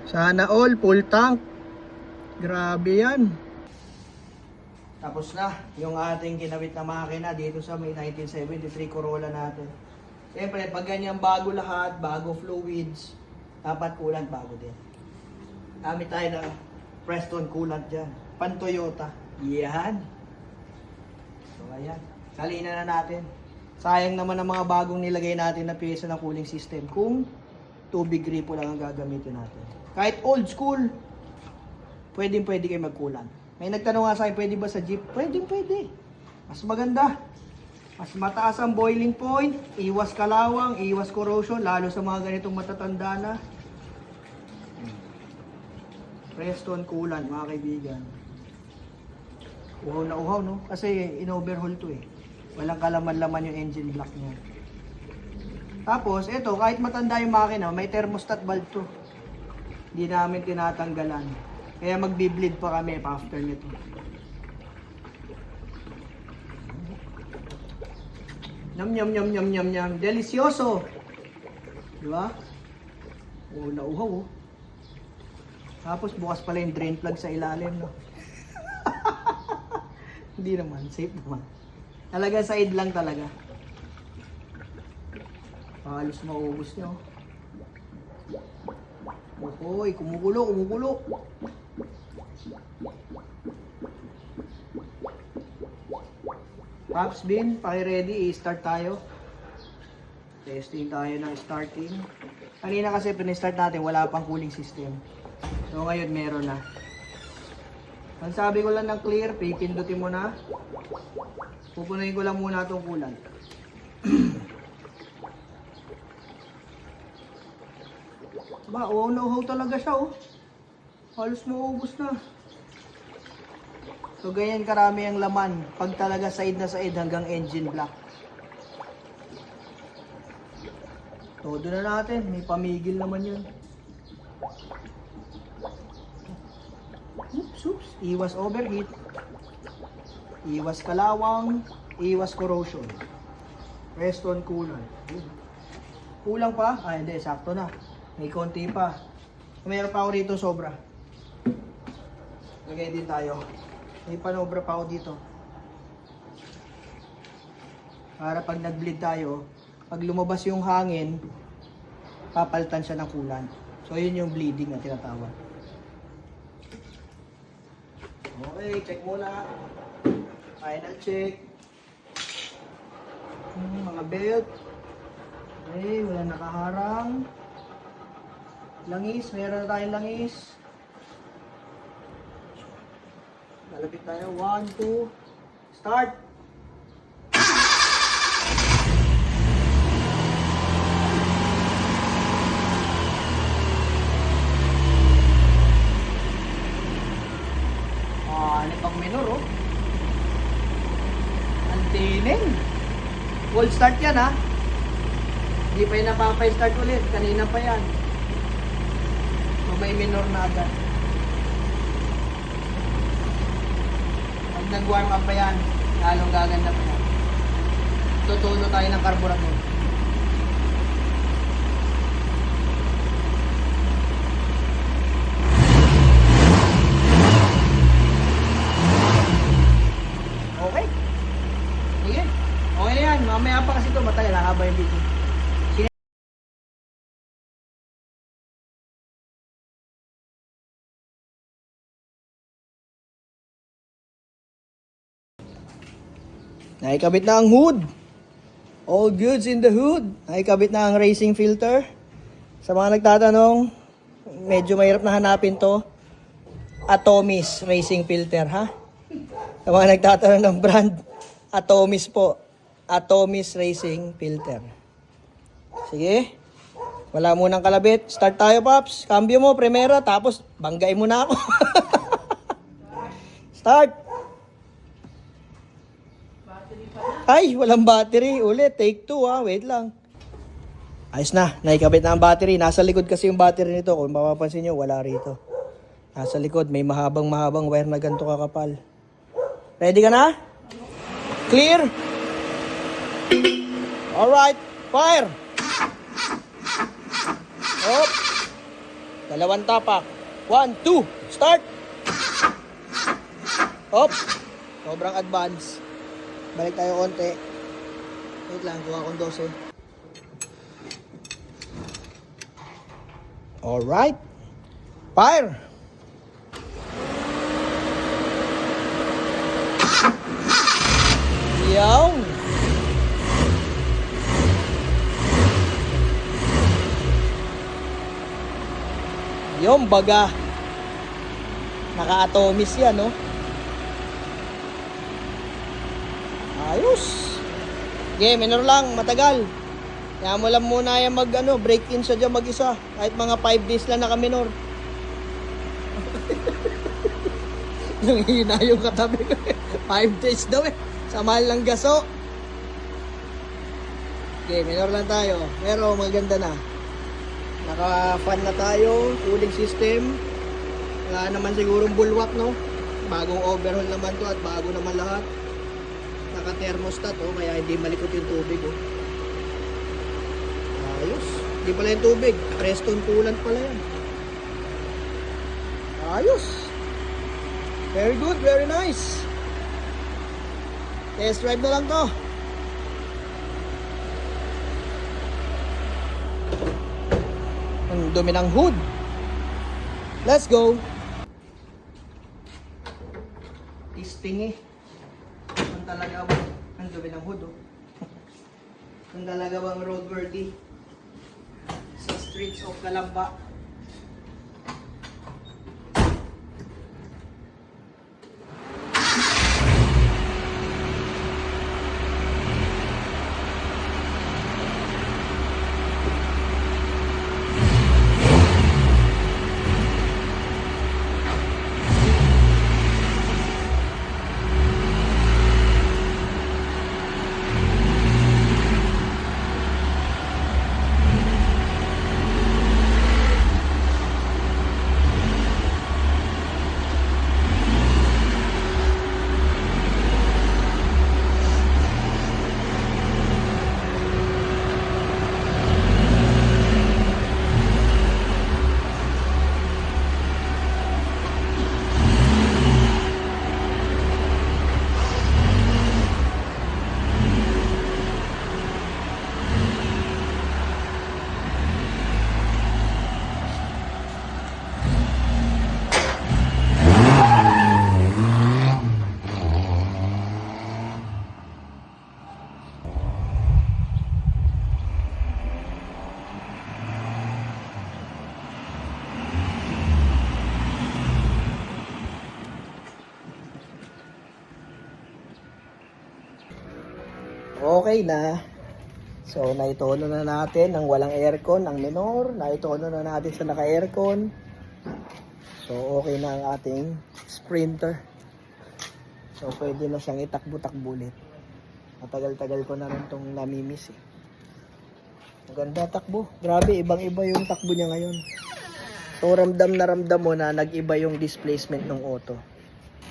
Sana all, full tank. Grabe yan. Tapos na yung ating kinabit na makina dito sa may 1973 Corolla natin. Siyempre, pag ganyan bago lahat, bago fluids, dapat coolant bago din. Gamit tayo ng Preston coolant dyan. Pan Toyota. Yan. So, ayan. Salina na natin. Sayang naman ang mga bagong nilagay natin na pyesa ng cooling system kung tubig gripo lang ang gagamitin natin. Kahit old school, pwede kayo mag-coolant. May nagtanong nga sa akin, pwede ba sa Jeep? Pwede. Mas maganda. Mas mataas ang boiling point, iwas kalawang, iwas corrosion, lalo sa mga ganitong matatanda na. Preston coolant, mga kaibigan. Uhaw na uhaw, no? Kasi in-overhaul to eh. Walang kalaman-laman yung engine block niya. Tapos, ito, kahit matanda yung makina, may thermostat valve to. Hindi namin tinatanggalan. Kaya magbi-bleed pa kami after nito. Nyam. Delicioso! Diba? Oo, nauhaw oh. Tapos bukas pala yung drain plug sa ilalim, no? Hindi naman, safe naman. Talaga side lang talaga. Halos maubos niya, oh. Ohoy, kumukulo. Pops bin, paki-ready, i-start tayo. Testing tayo ng starting. Kanina kasi pinistart natin, wala pang cooling system. So ngayon meron na. Ang sabi ko lang ng clear, pipindutin mo na. Pupunuin ko lang muna itong coolant. Ba, uhaw talaga siya oh. Halos maubos na. So ganyan karami ang laman pag talaga side na side hanggang engine block. Todo na natin, may pamigil naman yun. Oops. Iwas overheat. Iwas kalawang, iwas corrosion. Preston coolant. Kulang pa? Ah, hindi, sakto na. May konti pa. Mayroon pa ako rito sobra. Lagay din tayo. May panobra pa ako dito. Para pag nag-bleed tayo, pag lumabas yung hangin, papalitan siya ng coolant. So yun yung bleeding na tinatawag. Okay, check muna. Final check. Mga belt. Okay, wala nakaharang. Langis, meron na tayong langis. Lalapit tayo. 1, 2, start! Ano pang minor, oh? Ang tining. Full start yan, ha? Hindi pa yung napapay-start ulit. Kanina pa yan. So, may minor na agad. Pag nag-warm up pa yan, lalong gaganda pa yan. Tutulo tayo ng carburetor. Okay. Sige. Okay na yan. Mamaya pa kasi ito. Matagal. Haba yung video. Nakikabit na ang hood. All goods in the hood. Nakikabit na ang racing filter. Sa mga nagtatanong, medyo mahirap na hanapin to. Atomis racing filter, ha? Sa mga nagtatanong ng brand, Atomis po. Atomis racing filter. Sige. Wala munang kalabit. Start tayo, Pops. Cambio mo, primera, tapos banggay mo na ako. Start. Ay, walang battery. Ulit, take 2 ha. Wait lang. Ayos na. Naikabit na ang battery. Nasa likod kasi yung battery nito. Kung mapapansin nyo, wala rito. Nasa likod. May mahabang wire na ganito kakapal. Ready ka na? Clear? Alright. Fire! Op! Dalawang tapak. 1, 2, start! Hop! Sobrang advance. Balik tayo konti. Wait lang, kuha akong 12. Alright. Fire! Yaw! Yung baga. Naka-atomis yan, no? Ayos. Okay, minor lang, matagal. Kaya mo lang muna yan break in siya dyan mag-isa. Kahit mga 5 days lang naka-minor. Nanghihina yung katabi ko. 5 days daw eh. Sa mahal ng gaso. Okay, minor lang tayo. Pero maganda na. Naka-fan na tayo. Cooling system. Wala naman sigurong bulwak, no? Bagong overhaul naman to at bago naman lahat. Naka-thermostat, oh, kaya hindi malikot yung tubig, oh. Ayos. Hindi pala yung tubig. Preston coolant pala yan. Ayos. Very good, very nice. Test drive na lang to. Ang dumi ng hood. Let's go. Testing eh. Ang talaga ba? Ang dumi ng hood, oh. Ang talaga bang roadworthy sa streets of Calamba. Okay na. So, naitono na natin ang walang aircon, ang minor. Naitono na natin sa naka-aircon. So, okay na ang ating Sprinter. So, pwede na siyang itakbo-takbo ulit. Matagal-tagal ko na rin itong namimiss eh. Maganda takbo. Grabe, ibang-iba yung takbo niya ngayon. So, ramdam na ramdam mo na nag-iba yung displacement ng auto.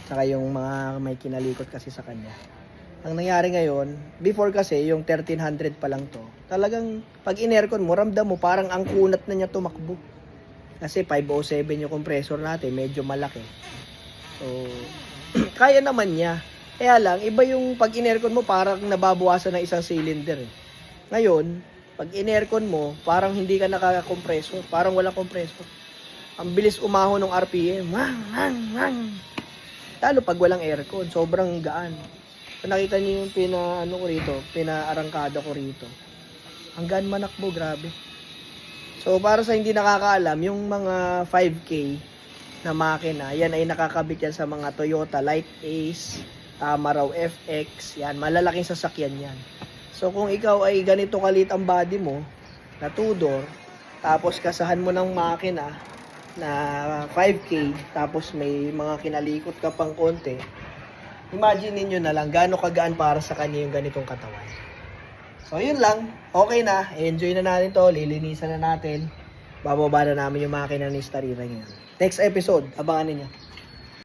Saka yung mga may kinalikot kasi sa kanya. Ang nangyari ngayon, before kasi yung 1300 pa lang to, talagang pag in-aircon mo, ramdam mo parang ang kunat na niya tumakbo. Kasi 507 yung compressor natin, medyo malaki. So, kaya naman niya. Kaya lang, iba yung pag in-aircon mo, parang nababawasan ng isang cylinder. Ngayon, pag in-aircon mo, parang hindi ka nakaka-compressor, parang walang compressor. Ang bilis umahon ng RPM. Lalo pag walang aircon, sobrang gaan. Nakita niyo yung pinaarangkada ko rito. Hanggang manakbo, grabe. So, para sa hindi nakakaalam, yung mga 5K na makina, yan ay nakakabit yan sa mga Toyota Light Ace, Tamaraw FX, yan, malalaking sasakyan yan. So, kung ikaw ay ganito kalit ang body mo, na 2-door, tapos kasahan mo ng makina na 5K, tapos may mga kinalikot ka pang konti, imagine niyo na lang gaano kagaan para sa kanya yung ganitong katawan. So, yun lang. Okay na. Enjoy na natin to. Lilinisan na natin. Bababa na namin yung makina ni Starira ngayon. Next episode, abangan niyo.